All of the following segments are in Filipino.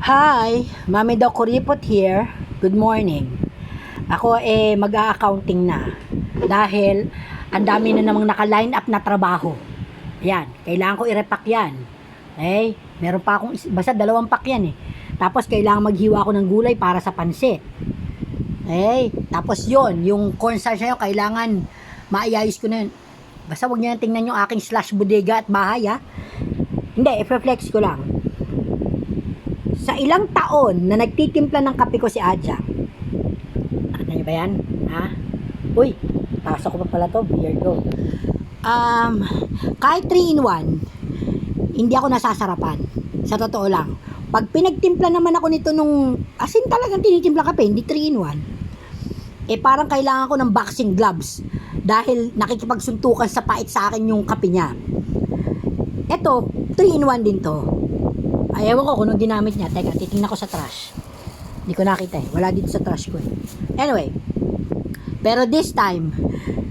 Hi, Mami Doc Kuripot here. Good morning. Ako mag-a-accounting na dahil ang dami na namang naka-line up na trabaho. Yan, kailangan ko i-repack yan. Meron pa akong basta 2 pack yan. Tapos kailangan maghiwa ako ng gulay para sa pansit. Tapos yon, yung corn starch na yun, kailangan maayayos ko na yun. Basta huwag niyo na tingnan yung aking slash bodega at bahay Hindi, i-reflex ko lang. Sa ilang taon na nagtitimpla ng kape ko si Adja. Ano nyo ba yan? Uy, pasok ko pa pala to. Here go. Kahit 3-in-1, hindi ako nasasarapan. Sa totoo lang. Pag pinagtimpla naman ako nito asin talagang tinitimpla kape, hindi 3-in-1. Parang kailangan ko ng boxing gloves. Dahil nakikipagsuntukan sa pait sa akin yung kape niya. Ito, 3-in-1 din to. Ewan ko kung anong ginamit niya. Teka, titingnan ko sa trash. Hindi ko nakita Wala dito sa trash ko Anyway. Pero this time,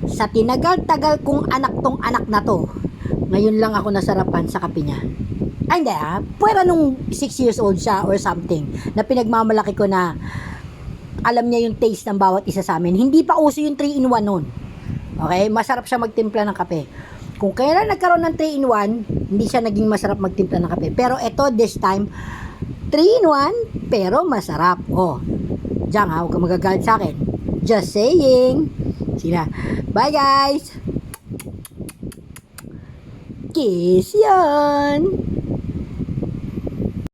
sa tinagal-tagal kong anak na to, ngayon lang ako nasarapan sa kape niya. Hindi Pwera nung 6 years old siya or something, na pinagmamalaki ko na alam niya yung taste ng bawat isa sa amin. Hindi pa uso yung 3-in-1 nun. Okay? Masarap siya magtimpla ng kape. Kung kailan nagkaroon ng 3-in-1, hindi siya naging masarap magtimpla ng kape. Pero ito, this time, 3-in-1, pero masarap. Diyan huwag ka magagalit sa akin. Just saying. Sila. Bye guys! Kiss yan!